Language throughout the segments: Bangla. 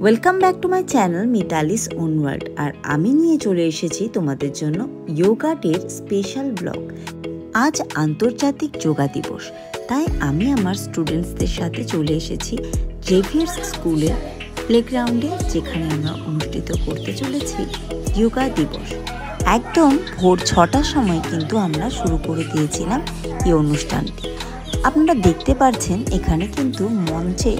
Welcome back to my channel Mitali's own world. আর আমি নিয়ে চলে এসেছি তোমাদের জন্য যোগা ডের স্পেশাল ব্লগ। আজ আন্তর্জাতিক যোগা দিবস, তাই আমি আমার স্টুডেন্টসদের সাথে চলে এসেছি জেভিয়ার্স স্কুলের প্লেগ্রাউন্ডে, যেখানে আমরা অনুষ্ঠিত করতে চলেছি যোগা দিবস। একদম ভোর 6টার সময় কিন্তু আমরা শুরু করে দিয়েছিলাম এই অনুষ্ঠানটি। আপনারা দেখতে পাচ্ছেন এখানে কিন্তু মঞ্চে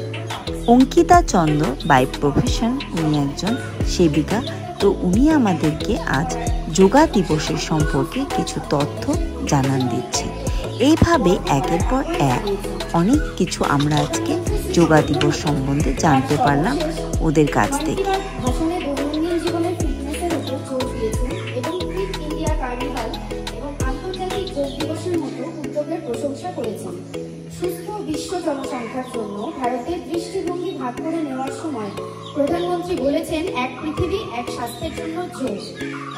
অঙ্কিতা চন্দ্র বাই প্রফেশন, উনি একজন সেবিকা। তো উনি আমাদেরকে আজ যোগা দিবসের সম্পর্কে কিছু তথ্য জানান দিচ্ছে। এইভাবে একের পর এক অনেক কিছু আমরা আজকে যোগা দিবস সম্বন্ধে জানতে পারলাম ওদের কাছ থেকে। সুস্থ বিশ্ব জনসংখ্যার জন্য ভারতের দৃষ্টিভঙ্গি ভাগ করে নেওয়ার সময় প্রধানমন্ত্রী বলেছেন, এক পৃথিবী এক স্বাস্থ্যের জন্য যোগ।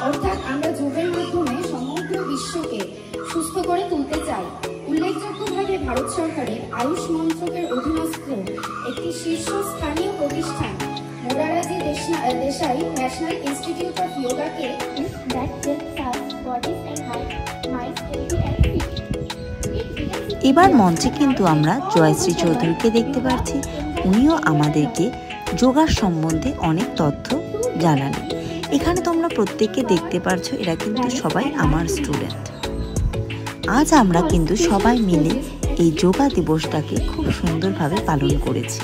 অর্থাৎ আমরা যোগের মাধ্যমে সমগ্র বিশ্বকে সুস্থ করে তুলতে চাই। উল্লেখযোগ্যভাবে ভারত সরকারের আয়ুষ মন্ত্রকের অধীনস্থ একটি শীর্ষস্থানীয় প্রতিষ্ঠান Morarji Desai national institute of যোগাকে এবার মঞ্চে কিন্তু আমরা জয়শ্রী চৌধুরীকে দেখতে পাচ্ছি। উনিও আমাদেরকে যোগার সম্বন্ধে অনেক তথ্য জানালেন। এখানে তোমরা প্রত্যেককে দেখতে পাচ্ছ, এরা কিন্তু সবাই আমার স্টুডেন্ট। আজ আমরা কিন্তু সবাই মিলে এই যোগা দিবসটাকে খুব সুন্দরভাবে পালন করেছি।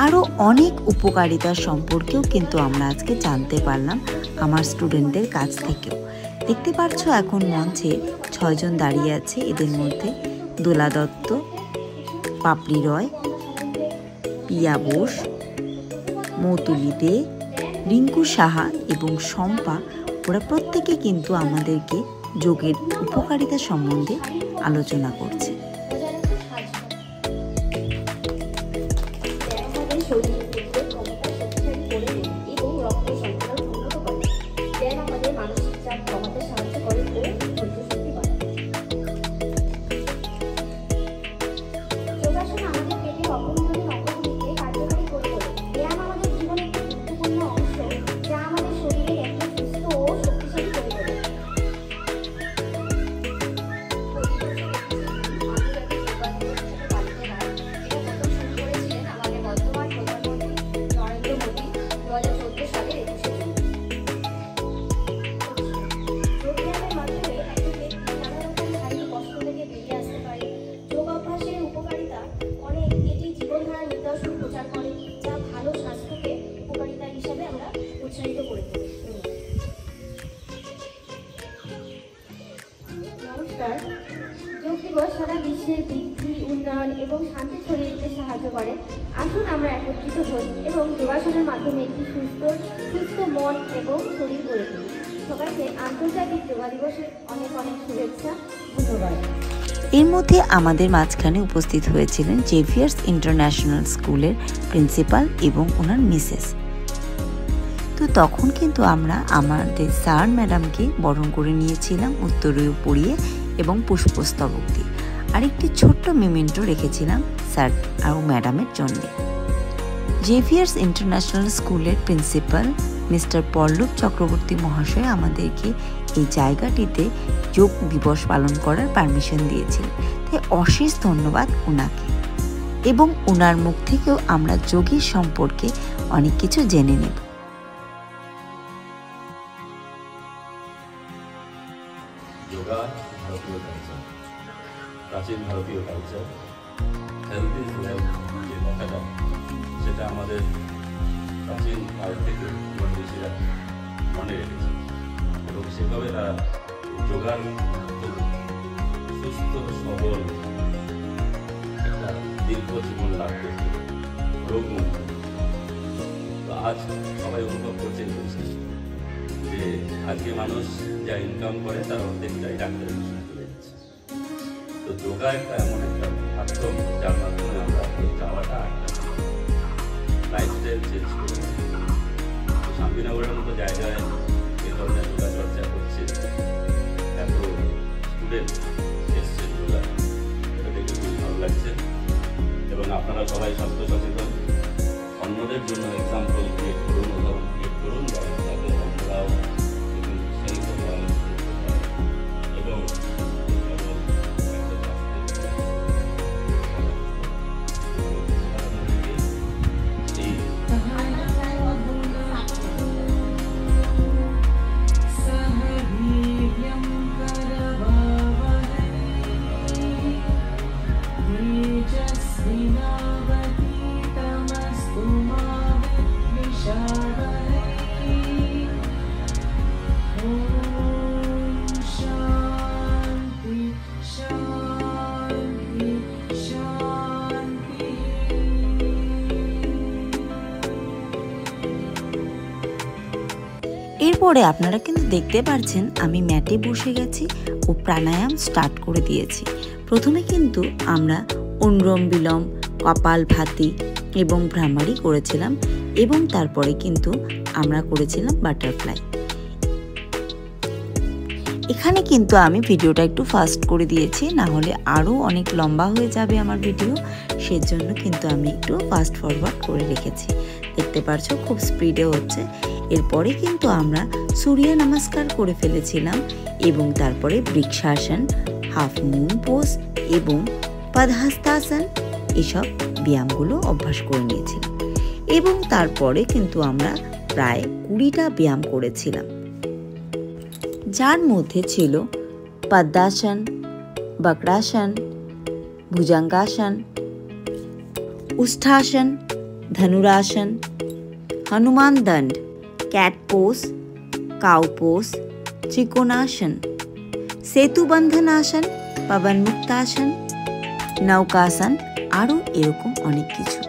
আরও অনেক উপকারিতা সম্পর্কেও কিন্তু আমরা আজকে জানতে পারলাম আমার স্টুডেন্টদের কাছ থেকেও। দেখতে পাচ্ছ এখন মঞ্চে 6 জন দাঁড়িয়ে আছে। এদের মধ্যে দোলা দত্ত, পাপড়ি রয়, পিয়া বোস, মৌতুলি দে, রিঙ্কু সাহা এবং শম্পা, ওরা প্রত্যেকে কিন্তু আমাদেরকে যোগের উপকারিতা সম্বন্ধে আলোচনা করছে। যোগ দিবস সারা বিশ্বের বৃদ্ধি, উন্নয়ন এবং শান্তি ছড়িয়ে দিতে সাহায্য করে। আসুন আমরা একত্রিত হই এবং যোগাসনের মাধ্যমে একটি সুস্থ মন এবং শরীর গড়ে তুলি। সবাইকে আন্তর্জাতিক যোগা দিবসের অনেক অনেক শুভেচ্ছা। ধন্যবাদ। এর মধ্যে আমাদের মাঝখানে উপস্থিত হয়েছিলেন জেভিয়ার্স ইন্টারন্যাশনাল স্কুলের প্রিন্সিপাল এবং ওনার মিসেস। তো তখন কিন্তু আমরা আমাদের স্যার ম্যাডামকে বরণ করে নিয়েছিলাম উত্তরীয় পরিয়ে এবং পুষ্পস্তবক দিয়ে। আর একটি ছোট্ট মেমেন্টো রেখেছিলাম স্যার আর ম্যাডামের জন্য। জেভিয়ার্স ইন্টারন্যাশনাল স্কুলের প্রিন্সিপাল মিস্টার পল্লব চক্রবর্তী মহাশয় আমাদেরকে এই জায়গাটিতে যোগ দিবস পালন করার পারমিশন দিয়েছিলেন। তাই অশেষ ধন্যবাদ ওনাকে। এবং ওনার মুখ থেকেও আমরা যোগের সম্পর্কে অনেক কিছু জেনে নেব। যোগা ভারতীয় কালচার, প্রাচীন ভারতীয় কালচার। হেলথ ইজ ওয়েলথ যে কথাটা, সেটা আমাদের প্রাচীন কাল থেকে ঋষিরা মনে রেখেছে এবং সেভাবে তারা যোগার সুস্থ সবল একটা দীর্ঘ জীবন লাভ করতে, রোগমুক্ত। তো আজ সবাই অনুভব করছে যে আজকে মানুষ যা ইনকাম করে তার অর্ধেকটাই ডাক্তারের পিছনে চলে যাচ্ছে। তো যোগা একটা এমন একটা মাধ্যম যার মাধ্যমে আমরা যাওয়াটা লাইফস্টাইল চেঞ্জ করি। শান্তিনগরের মতো জায়গায় এ ধরনের যোগা চর্চা করছে, এত স্টুডেন্ট এসছেন যোগা, এটা দেখে খুব ভালো লাগছে। এবং আপনারা সবাই স্বাস্থ্য সচেতন, অন্যদের জন্য এক্সাম্পল ক্রিয়েট করুন, উদাহরণ ক্রিয়েট করুন, যাতে অন্যরাও সেই কথা এবং এরপরে আপনারা কিন্তু দেখতে পাচ্ছেন আমি ম্যাটে বসে গেছি ও প্রাণায়াম স্টার্ট করে দিয়েছি। প্রথমে কিন্তু আমরা অনুলোম বিলোম, কপালভাতি এবং ভ্রামারি করেছিলাম এবং তারপরে কিন্তু আমরা করেছিলাম বাটারফ্লাই। এখানে কিন্তু আমি ভিডিওটা একটু ফাস্ট করে দিয়েছি, না হলে আরও অনেক লম্বা হয়ে যাবে আমার ভিডিও, সেজন্য কিন্তু আমি একটু ফাস্ট ফরওয়ার্ড করে রেখেছি। দেখতে পারছো খুব স্পিডে হচ্ছে। এরপরে কিন্তু আমরা সূর্য নমস্কার করে ফেলেছিলাম এবং তারপরে বৃক্ষাসন, হাফ মুন পোজ এবং পদহস্তাসন এসব ব্যায়ামগুলো অভ্যাস করে নিয়েছিলাম। এবং তারপরে কিন্তু আমরা প্রায় 20টা ব্যায়াম করেছিলাম, যার মধ্যে ছিল পদ্মাসন, বক্রাসন, ভুজঙ্গাসন, উষ্ঠাসন, ধনুরাসন, হনুমান দণ্ড, ক্যাট পোজ, কাউ পোজ, ত্রিকোণাসন, সেতুবন্ধনাসন, পবন মুক্তাসন, নৌকাসন, আরও এরকম অনেক কিছু।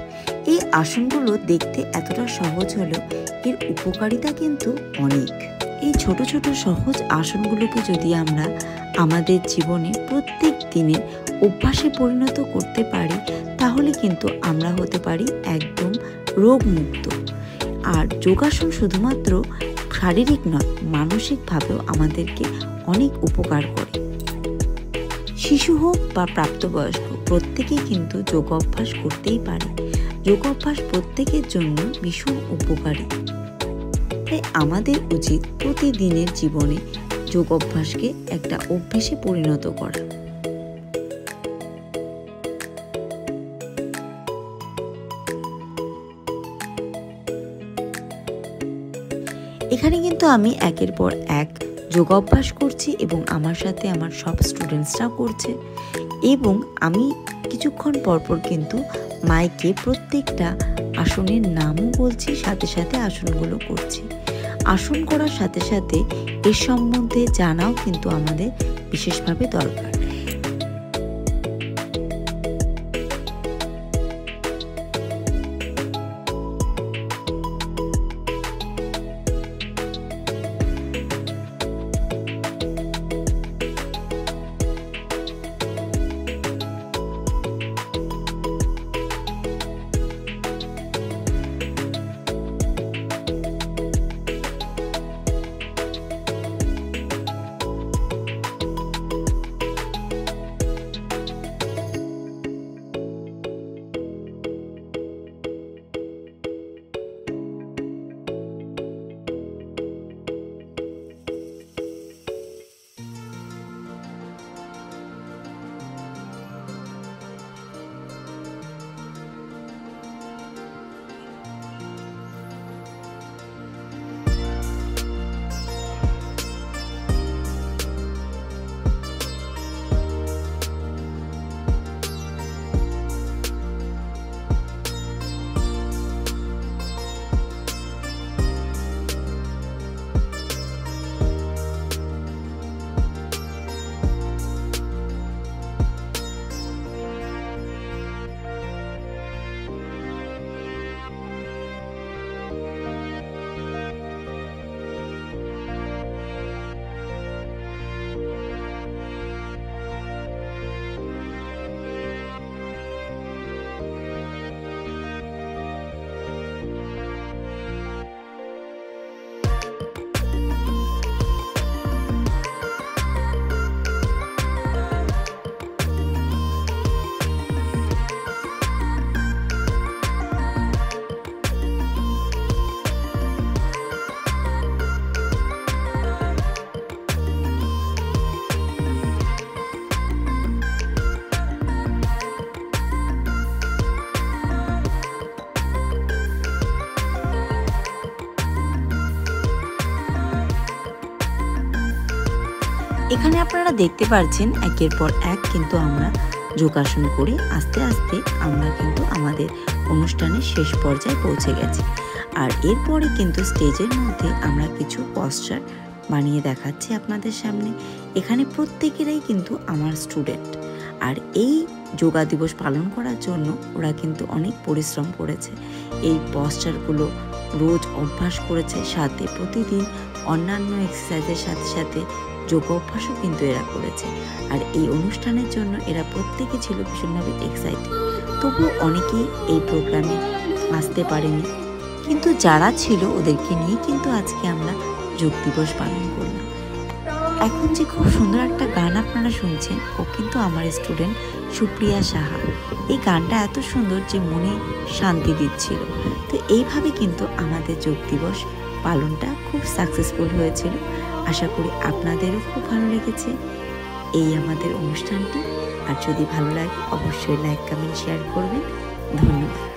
এই আসনগুলো দেখতে এতটা সহজ হলেও এর উপকারিতা কিন্তু অনেক। এই ছোট ছোট সহজ আসনগুলোকে যদি আমরা আমাদের জীবনে প্রত্যেক দিনের অভ্যাসে পরিণত করতে পারি, তাহলে কিন্তু আমরা হতে পারি একদম রোগমুক্ত। আর যোগাসন শুধুমাত্র শারীরিক নয়, মানসিকভাবেও আমাদেরকে অনেক উপকার করে। শিশু হোক বা প্রাপ্তবয়স্ক, প্রত্যেকেই কিন্তু যোগ অভ্যাস করতেই পারে। যোগ অভ্যাস প্রত্যেকের জন্য ভীষণ উপকারী। তাই আমাদের উচিত প্রতিদিনের জীবনে যোগ অভ্যাসকে একটা অভ্যেসে পরিণত করা। এখানে কিন্তু আমি একের পর এক যোগ অভ্যাস করছি এবং আমার সাথে আমার সব স্টুডেন্টসরাও করছে। এবং আমি কিছুক্ষণ পরপর কিন্তু মাইকে প্রত্যেকটা আসনের নামও বলছি, সাথে সাথে আসনগুলো করছি। আসন করার সাথে সাথে এর সম্বন্ধে জানাও কিন্তু আমাদের বিশেষভাবে দরকার। এখানে আপনারা দেখতে পাচ্ছেন একের পর এক কিন্তু আমরা যোগাসন করে আস্তে আস্তে আমরা কিন্তু আমাদের অনুষ্ঠানের শেষ পর্যায়ে পৌঁছে গেছি। আর এরপরে কিন্তু স্টেজের মধ্যে আমরা কিছু পশ্চার বানিয়ে দেখাচ্ছি আপনাদের সামনে। এখানে প্রত্যেকেরাই কিন্তু আমার স্টুডেন্ট, আর এই যোগা দিবস পালন করার জন্য ওরা কিন্তু অনেক পরিশ্রম করেছে। এই পশ্চারগুলো রোজ অভ্যাস করেছে, সাথে প্রতিদিন অন্যান্য এক্সারসাইজের সাথে সাথে যোগ অভ্যাসও কিন্তু এরা করেছে। আর এই অনুষ্ঠানের জন্য এরা প্রত্যেকে ছিল ভীষণভাবে এক্সাইটেড। তবুও অনেকেই এই প্রোগ্রামে আসতে পারেনি, কিন্তু যারা ছিল ওদেরকে নিয়ে কিন্তু আজকে আমরা যোগ দিবস পালন করলাম। এখন যে খুব সুন্দর একটা গান আপনারা শুনছেন, ও কিন্তু আমার স্টুডেন্ট সুপ্রিয়া সাহা। এই গানটা এত সুন্দর যে মনে শান্তি দিচ্ছিল। তো এইভাবে কিন্তু আমাদের যোগ দিবস পালনটা খুব সাকসেসফুল হয়েছিল। আশা করি আপনাদেরও খুব ভালো লেগেছে এই আমাদের অনুষ্ঠানটি। আর যদি ভালো লাগে অবশ্যই লাইক, কমেন্ট, শেয়ার করবেন। ধন্যবাদ।